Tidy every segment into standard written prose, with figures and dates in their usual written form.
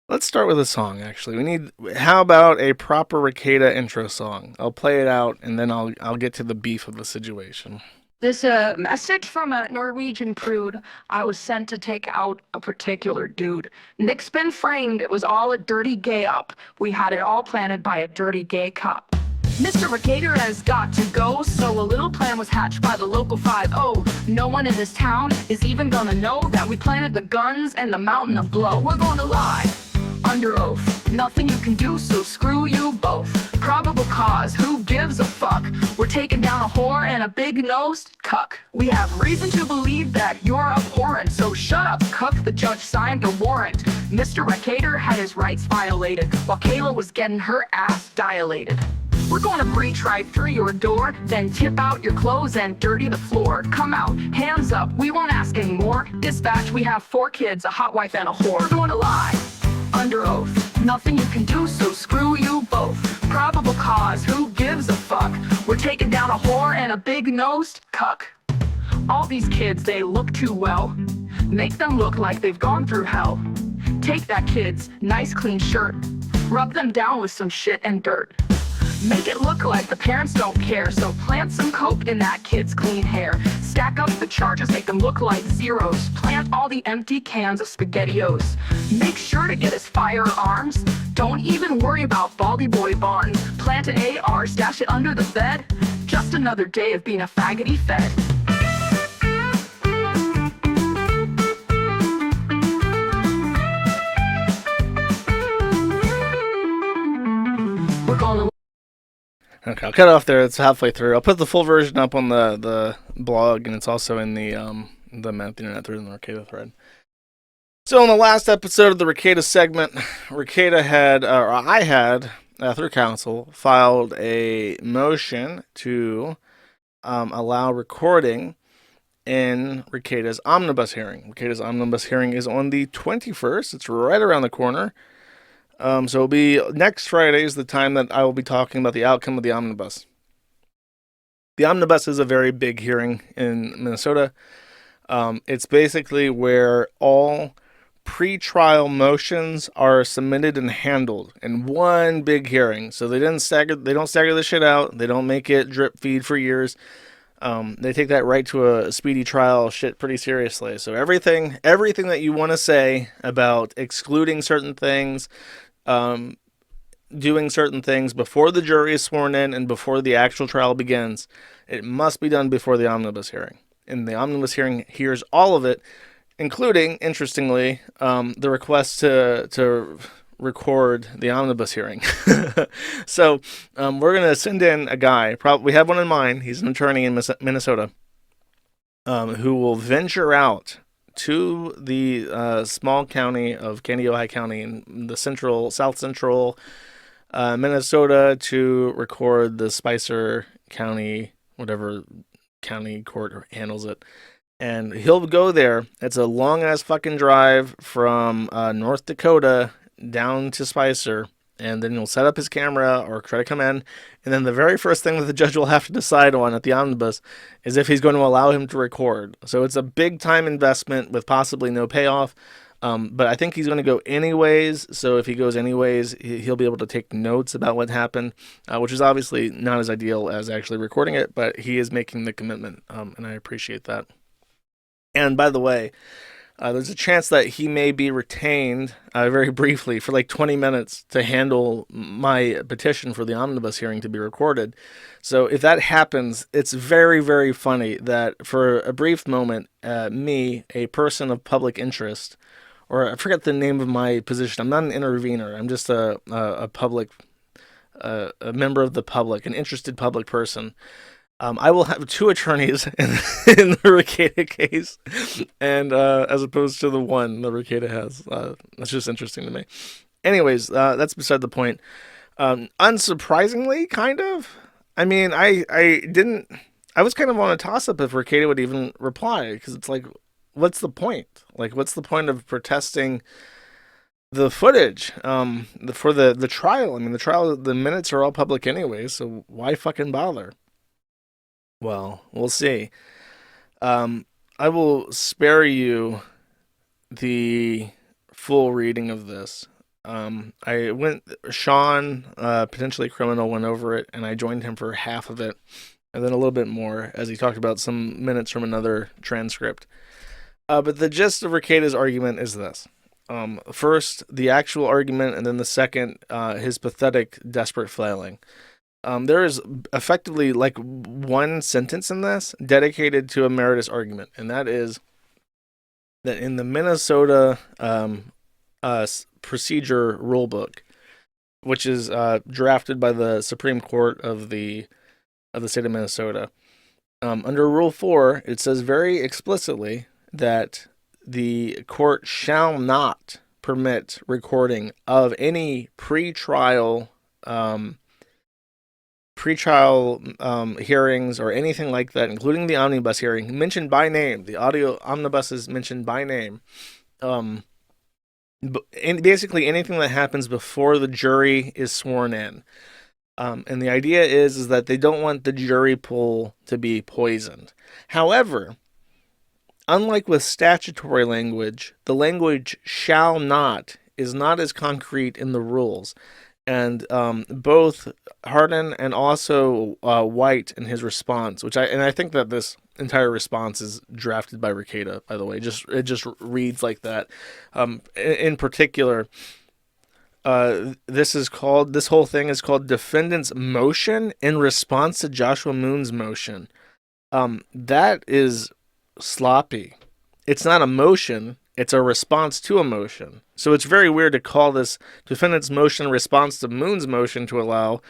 Let's start with a song, actually. How about a proper Rekieta intro song? I'll play it out and then I'll get to the beef of the situation. This message from a Norwegian prude. I was sent to take out a particular dude. Nick's been framed. It was all a dirty gay up. We had it all planted by a dirty gay cop. Mr. Mercator has got to go, so a little plan was hatched by the local 5-0. No one in this town is even gonna know that we planted the guns and the mountain of blow. We're gonna lie under oath. Nothing you can do, so screw you both. Probable cause, who gives a fuck? We're taking down a whore and a big-nosed cuck. We have reason to believe that you're abhorrent, so shut up, cuck. The judge signed the warrant. Mr. Rekieta had his rights violated, while Kayla was getting her ass dilated. We're gonna breach right through your door, then tip out your clothes and dirty the floor. Come out, hands up, we won't ask anymore. Dispatch, we have 4 kids, a hot wife and a whore. We're gonna lie under oath. Nothing you can do, so screw you both. Probable cause, who gives a fuck? We're taking down a whore and a big-nosed cuck. All these kids, they look too well. Make them look like they've gone through hell. Take that kid's nice clean shirt, rub them down with some shit and dirt. Make it look like the parents don't care, so plant some coke in that kid's clean hair. Stack up the charges, make them look like zeros. Plant all the empty cans of SpaghettiOs. Make sure to get his firearms. Don't even worry about Baldy Boy Barnes. Plant an AR, stash it under the bed. Just another day of being a faggoty fed. We're gonna Okay, I'll cut it off there. It's halfway through. I'll put the full version up on the blog, and it's also in the Mount the Internet through the Rekieta thread. So in the last episode of the Rekieta segment, Rekieta had, or I had, through council, filed a motion to allow recording in Rekieta's omnibus hearing. Rekieta's omnibus hearing is on the 21st. It's right around the corner. So it'll be next Friday is the time that I will be talking about the outcome of the omnibus. The omnibus is a very big hearing in Minnesota. It's basically where all pre-trial motions are submitted and handled in one big hearing. So they don't stagger this shit out. They don't make it drip feed for years. They take that right to a speedy trial shit pretty seriously. So everything that you want to say about excluding certain things, doing certain things before the jury is sworn in and before the actual trial begins, it must be done before the omnibus hearing. And the omnibus hearing hears all of it, including, interestingly, the request to record the omnibus hearing. So we're going to send in a guy. We have one in mind. He's an attorney in Minnesota who will venture out to the small county of Kandiyohi County in the south central Minnesota to record the Spicer County, whatever county court handles it. And he'll go there. It's a long ass fucking drive from North Dakota down to Spicer, and then he'll set up his camera or try to come in. And then the very first thing that the judge will have to decide on at the omnibus is if he's going to allow him to record. So it's a big time investment with possibly no payoff. But I think he's going to go anyways. So if he goes anyways, he'll be able to take notes about what happened, which is obviously not as ideal as actually recording it. But he is making the commitment, and I appreciate that. And by the way, there's a chance that he may be retained very briefly for like 20 minutes to handle my petition for the omnibus hearing to be recorded. So if that happens, it's very, very funny that for a brief moment, me, a person of public interest, or I forget the name of my position. I'm not an intervener. I'm just a public, a member of the public, an interested public person. I will have 2 attorneys in the Rekieta case, and as opposed to the one the Rekieta has. That's just interesting to me. Anyways, that's beside the point. Unsurprisingly, kind of. I mean, I didn't. I was kind of on a toss up if Rekieta would even reply, because it's like, what's the point? Like, what's the point of protesting the footage for the trial? I mean, the minutes are all public anyway, so why fucking bother? Well, we'll see. I will spare you the full reading of this. Sean, potentially criminal, went over it, and I joined him for half of it, and then a little bit more as he talked about some minutes from another transcript. But the gist of Rekieta's argument is this. First, the actual argument, and then the second, his pathetic, desperate flailing. There is effectively like one sentence in this dedicated to a meritus argument, and that is that in the Minnesota procedure rulebook, which is drafted by the Supreme Court of the state of Minnesota, under Rule 4, it says very explicitly that the court shall not permit recording of any pretrial hearings or anything like that, including the omnibus hearing, mentioned by name. The audio omnibus is mentioned by name. Basically anything that happens before the jury is sworn in. And the idea is that they don't want the jury pool to be poisoned. However, unlike with statutory language, the language shall not is not as concrete in the rules. And both Hardin and also White in his response, I think that this entire response is drafted by Rekieta, by the way. It just reads like that. In particular, this whole thing is called defendant's motion in response to Joshua Moon's motion. That is sloppy. It's not a motion. It's a response to a motion. So it's very weird to call this defendant's motion response to Moon's motion to allow,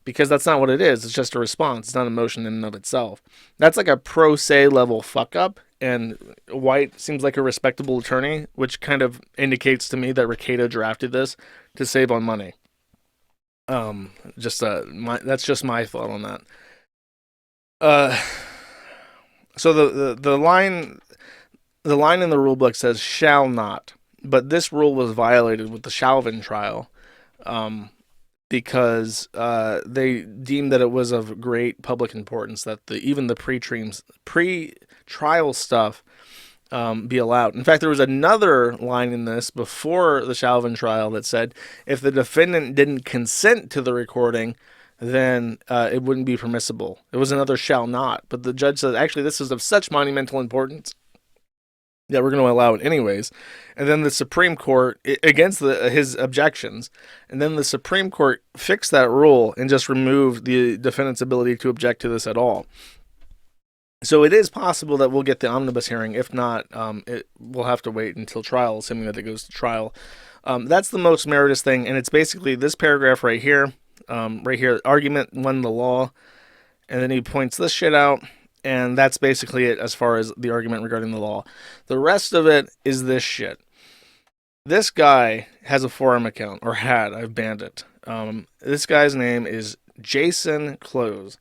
because that's not what it is. It's just a response. It's not a motion in and of itself. That's like a pro se level fuck up, and White seems like a respectable attorney, which kind of indicates to me that Rekieta drafted this to save on money. That's just my thought on that. So the line in the rule book says shall not, but this rule was violated with the Chauvin trial, because they deemed that it was of great public importance that even the pre-trial stuff be allowed. In fact, there was another line in this before the Chauvin trial that said if the defendant didn't consent to the recording, then it wouldn't be permissible. It was another shall not, but the judge said, actually, this is of such monumental importance that we're going to allow it anyways. And then the Supreme Court, against his objections, and then the Supreme Court fixed that rule and just removed the defendant's ability to object to this at all. So it is possible that we'll get the omnibus hearing. If not, we'll have to wait until trial, assuming that it goes to trial. That's the most meritorious thing, and it's basically this paragraph right here. Argument won the law, and then he points this shit out, and that's basically it as far as the argument regarding the law. The rest of it is this shit. This guy has a forum account, or had. I've banned it. This guy's name is Jason Close.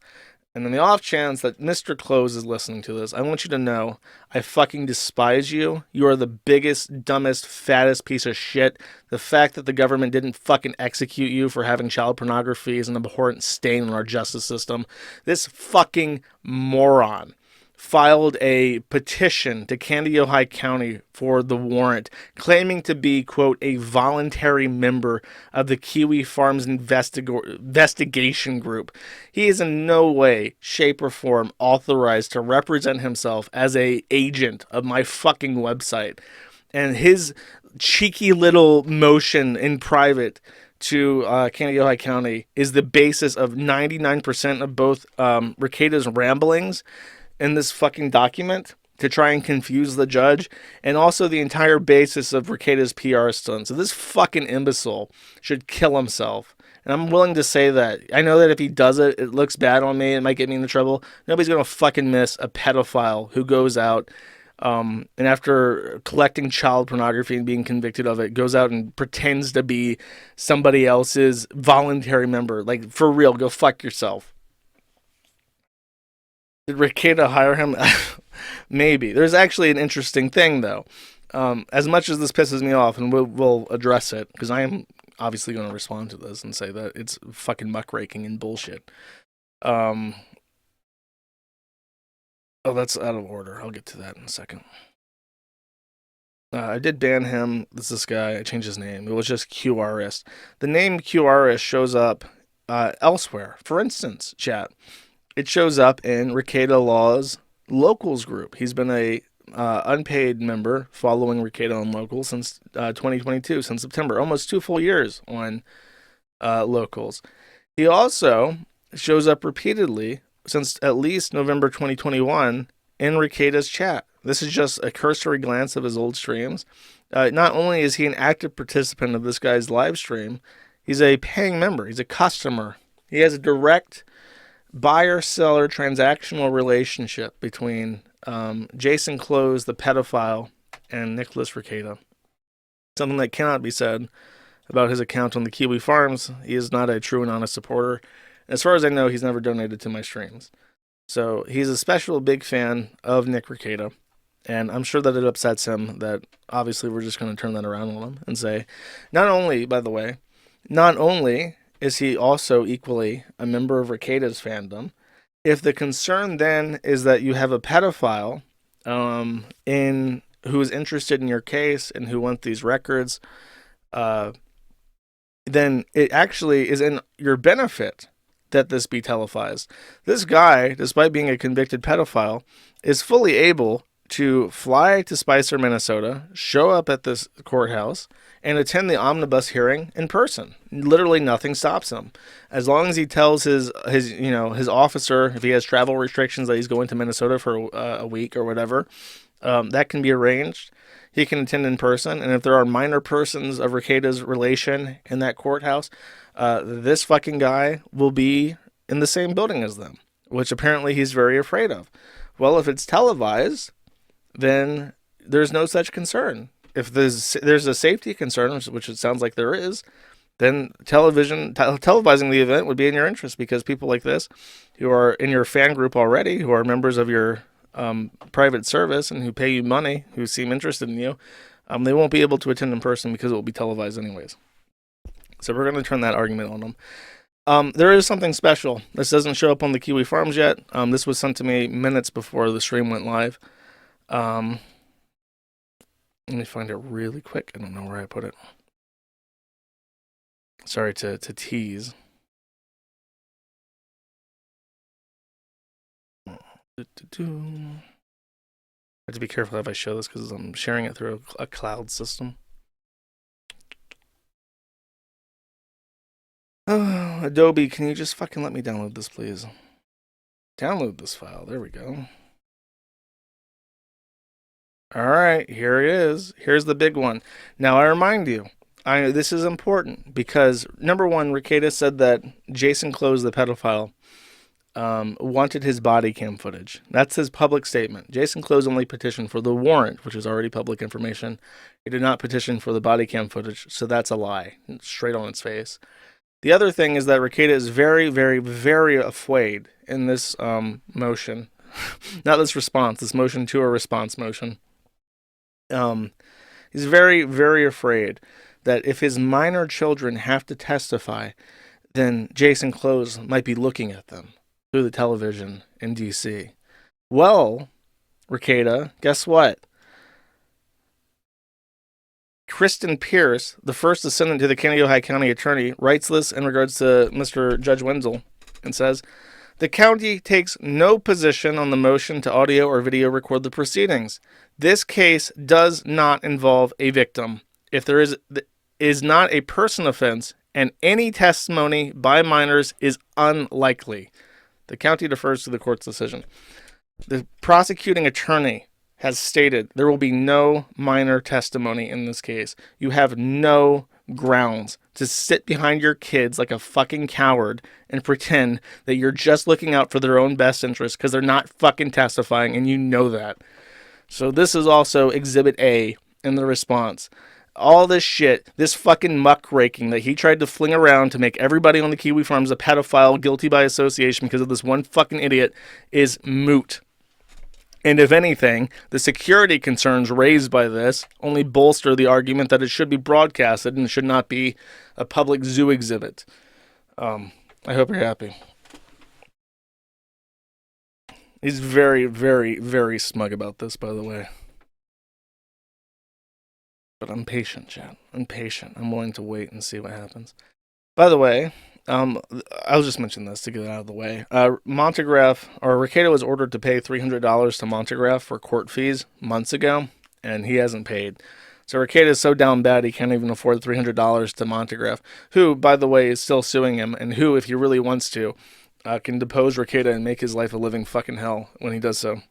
And in the off chance that Mr. Close is listening to this, I want you to know I fucking despise you. You are the biggest, dumbest, fattest piece of shit. The fact that the government didn't fucking execute you for having child pornography is an abhorrent stain on our justice system. This fucking moron filed a petition to Candido County for the warrant, claiming to be, quote, a voluntary member of the Kiwi Farms investigation group. He is in no way, shape, or form authorized to represent himself as a agent of my fucking website. And his cheeky little motion in private to Candido County is the basis of 99% of both Rekieta's ramblings in this fucking document to try and confuse the judge, and also the entire basis of Rekieta's PR stunt. So this fucking imbecile should kill himself. And I'm willing to say that. I know that if he does it, it looks bad on me. It might get me into trouble. Nobody's going to fucking miss a pedophile who goes out and after collecting child pornography and being convicted of it, goes out and pretends to be somebody else's voluntary member. Like, for real, go fuck yourself. Did Rekieta hire him? Maybe. There's actually an interesting thing, though. As much as this pisses me off, and we'll address it, because I am obviously going to respond to this and say that it's fucking muckraking and bullshit. Oh, that's out of order. I'll get to that in a second. I did ban him. This guy. I changed his name. It was just Qriist. The name Qriist shows up elsewhere. For instance, chat. It shows up in Rekieta Law's locals group. He's been a unpaid member following Rekieta on locals since 2022, since September, almost 2 full years on locals. He also shows up repeatedly since at least November 2021 in Rekieta's chat. This is just a cursory glance of his old streams. Not only is he an active participant of this guy's live stream, he's a paying member. He's a customer. He has a direct buyer-seller transactional relationship between Jason Close, the pedophile, and Nicholas Rekieta. Something that cannot be said about his account on the Kiwi Farms. He is not a true and honest supporter. As far as I know, he's never donated to my streams. So he's a special big fan of Nick Rekieta. And I'm sure that it upsets him that obviously we're just going to turn that around on him and say, not only, by the way, not only is he also equally a member of Rekieta's fandom, if the concern then is that you have a pedophile who is interested in your case and who wants these records, then it actually is in your benefit that this be televised. This guy, despite being a convicted pedophile, is fully able to fly to Spicer, Minnesota, show up at this courthouse, and attend the omnibus hearing in person. Literally nothing stops him. As long as he tells his officer, if he has travel restrictions, that he's going to Minnesota for a week or whatever, that can be arranged. He can attend in person, and if there are minor persons of Rekieta's relation in that courthouse, this fucking guy will be in the same building as them, which apparently he's very afraid of. Well, if it's televised, then there's no such concern. If there's a safety concern, which it sounds like there is, then televising the event would be in your interest, because people like this, who are in your fan group already, who are members of your private service and who pay you money, who seem interested in you, they won't be able to attend in person because it will be televised anyways. So we're going to turn that argument on them. There is something special. This doesn't show up on the Kiwi Farms yet. This was sent to me minutes before the stream went live. Let me find it really quick. I don't know where I put it. Sorry to tease. I have to be careful if I show this because I'm sharing it through a cloud system. Oh, Adobe, can you just fucking let me download this, please? Download this file. There we go. All right, here it is. Here's the big one. Now, I remind you, this is important because, number one, Rekieta said that Jason Close, the pedophile, wanted his body cam footage. That's his public statement. Jason Close only petitioned for the warrant, which is already public information. He did not petition for the body cam footage, so that's a lie, straight on its face. The other thing is that Rekieta is very, very, very afraid in this motion. Not this response, this motion to a response motion. He's very, very afraid that if his minor children have to testify, then Jason Close might be looking at them through the television in DC. Well, Rekieta, guess what? Kristen Pierce, the first assistant to the Kanawha County Attorney, writes this in regards to Mr. Judge Wenzel and says, the county takes no position on the motion to audio or video record the proceedings. This case does not involve a victim. If there is not a person offense, and any testimony by minors is unlikely. The county defers to the court's decision. The prosecuting attorney has stated there will be no minor testimony in this case. You have no grounds to sit behind your kids like a fucking coward and pretend that you're just looking out for their own best interest because they're not fucking testifying, and you know that. So this is also Exhibit A in the response. All this shit, this fucking muckraking that he tried to fling around to make everybody on the Kiwi Farms a pedophile, guilty by association because of this one fucking idiot, is moot. And if anything, the security concerns raised by this only bolster the argument that it should be broadcasted and should not be a public zoo exhibit. I hope you're happy. He's very, very, very smug about this, by the way. But I'm patient, Chad. I'm patient. I'm willing to wait and see what happens. By the way, I'll just mention this to get it out of the way. Montegraph, or Rekieta was ordered to pay $300 to Montegraph for court fees months ago, and he hasn't paid. So Rekieta is so down bad he can't even afford $300 to Montegraph, who, by the way, is still suing him, and who, if he really wants to, can depose Rekieta and make his life a living fucking hell when he does so.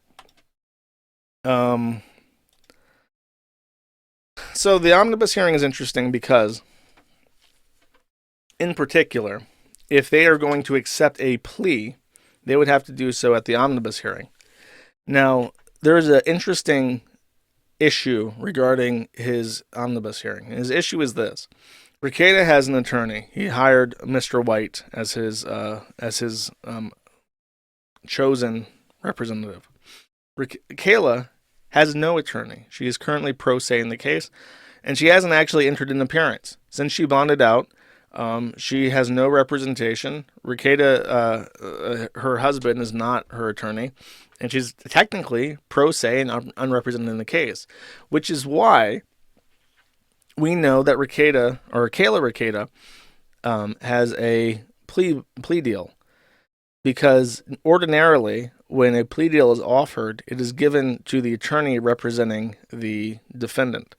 So the omnibus hearing is interesting because, in particular, if they are going to accept a plea, they would have to do so at the omnibus hearing. Now, there is an interesting issue regarding his omnibus hearing. His issue is this: Rekieta has an attorney. He hired Mr. White as his chosen representative. Kayla has no attorney. She is currently pro se in the case, and she hasn't actually entered an appearance since she bonded out. She has no representation. Rekieta, her husband, is not her attorney, and she's technically pro se and unrepresented in the case, which is why we know that Rekieta, or Kayla Rekieta, has a plea deal. Because ordinarily, when a plea deal is offered, it is given to the attorney representing the defendant,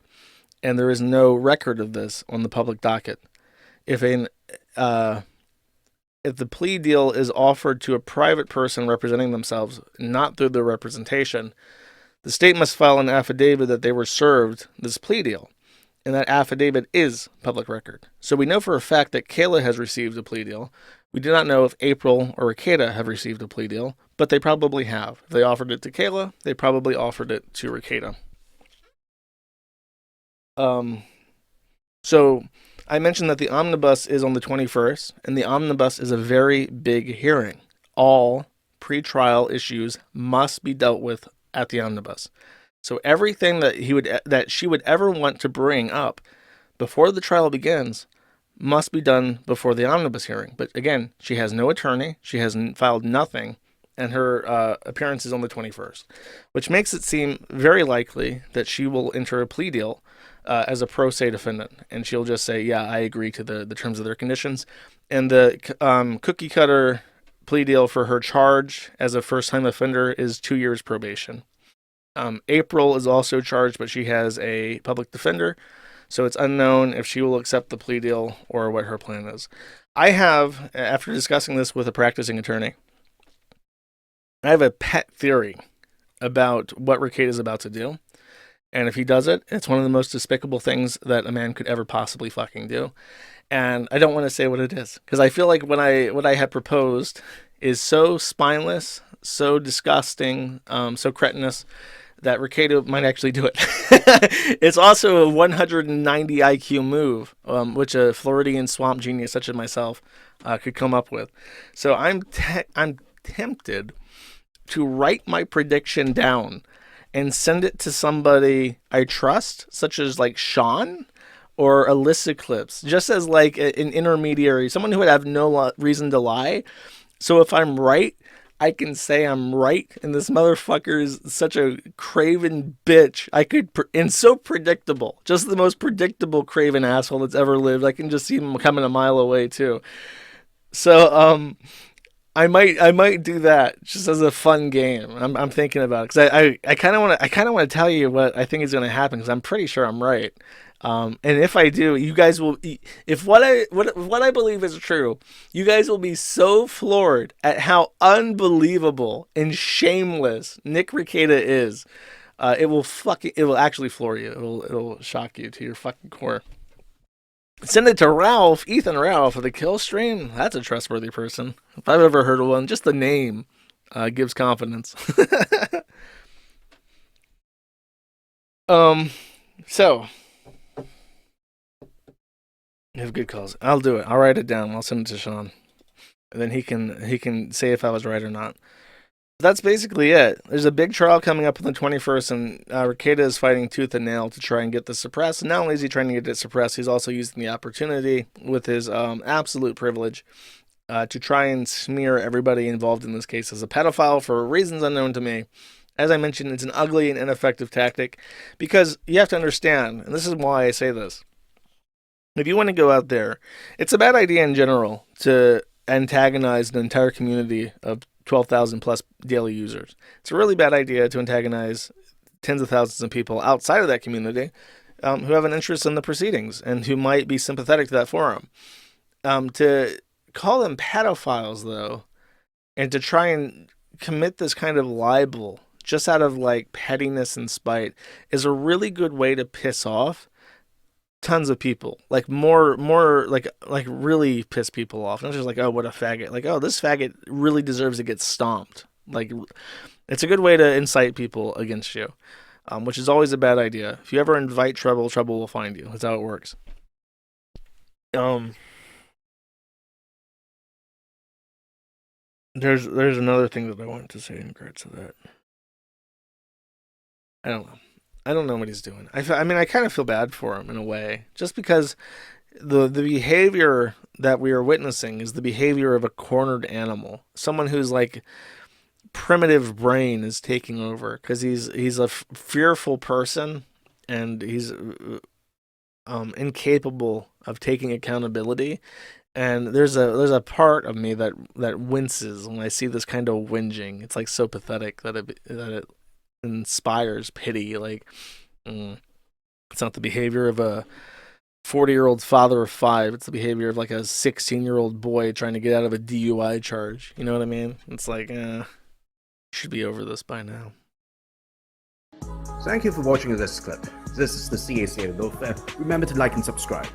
and there is no record of this on the public docket. If the plea deal is offered to a private person representing themselves, not through their representation, the state must file an affidavit that they were served this plea deal, and that affidavit is public record. So we know for a fact that Kayla has received a plea deal. We do not know if April or Rekieta have received a plea deal, but they probably have. If they offered it to Kayla, they probably offered it to Rekieta. So I mentioned that the omnibus is on the 21st, and the omnibus is a very big hearing. All pretrial issues must be dealt with at the omnibus. So everything that she would ever want to bring up before the trial begins must be done before the omnibus hearing. But again, she has no attorney, she has filed nothing, and her appearance is on the 21st, which makes it seem very likely that she will enter a plea deal as a pro se defendant, and she'll just say, yeah, I agree to the terms of their conditions. And the cookie cutter plea deal for her charge as a first-time offender is 2 years probation. April is also charged, but she has a public defender, so it's unknown if she will accept the plea deal or what her plan is. I have, after discussing this with a practicing attorney, I have a pet theory about what Rekieta is about to do. And if he does it, it's one of the most despicable things that a man could ever possibly fucking do. And I don't want to say what it is, because I feel like what I had proposed is so spineless, so disgusting, so cretinous, that Rekieta might actually do it. It's also a 190 IQ move, which a Floridian swamp genius such as myself could come up with. So I'm tempted to write my prediction down and send it to somebody I trust, such as like Sean or Alyssa Clips, just as like an intermediary, someone who would have no reason to lie. So if I'm right, I can say I'm right, and this motherfucker is such a craven bitch. And so predictable, just the most predictable craven asshole that's ever lived. I can just see him coming a mile away too. So I might do that just as a fun game. I'm thinking about it because I kind of want to tell you what I think is going to happen, because I'm pretty sure I'm right. And if I do, you guys will. If what I believe is true, you guys will be so floored at how unbelievable and shameless Nick Rekieta is. It will actually floor you. It'll shock you to your fucking core. Send it to Ethan Ralph of the Kill Stream. That's a trustworthy person. If I've ever heard of one, just the name gives confidence. So you have good calls. I'll do it. I'll write it down. I'll send it to Sean, and then he can say if I was right or not. That's basically it. There's a big trial coming up on the 21st, and Rekieta is fighting tooth and nail to try and get this suppressed. And not only is he trying to get it suppressed, he's also using the opportunity with his absolute privilege to try and smear everybody involved in this case as a pedophile for reasons unknown to me. As I mentioned, it's an ugly and ineffective tactic because you have to understand, and this is why I say this. If you want to go out there, it's a bad idea in general to antagonize an entire community of 12,000 plus daily users. It's a really bad idea to antagonize tens of thousands of people outside of that community who have an interest in the proceedings and who might be sympathetic to that forum. To call them pedophiles, though, and to try and commit this kind of libel just out of like pettiness and spite is a really good way to piss off tons of people, like more like really piss people off, not just like, oh, what a faggot, like, oh, this faggot really deserves to get stomped. Like, it's a good way to incite people against you, which is always a bad idea. If you ever invite trouble, trouble will find you. That's how it works. There's another thing that I wanted to say in regards to that. I don't know. I don't know what he's doing. I mean, I kind of feel bad for him in a way, just because the behavior that we are witnessing is the behavior of a cornered animal, someone who's like primitive brain is taking over because he's a fearful person and he's incapable of taking accountability. And there's a part of me that winces when I see this kind of whinging. It's like so pathetic that it inspires pity. Like, it's not the behavior of a 40-year-old father of 5. It's the behavior of like a 16-year-old boy trying to get out of a DUI charge. You know what I mean? It's like, should be over this by now. Thank you for watching this clip. This is the CAC. Remember to like and subscribe.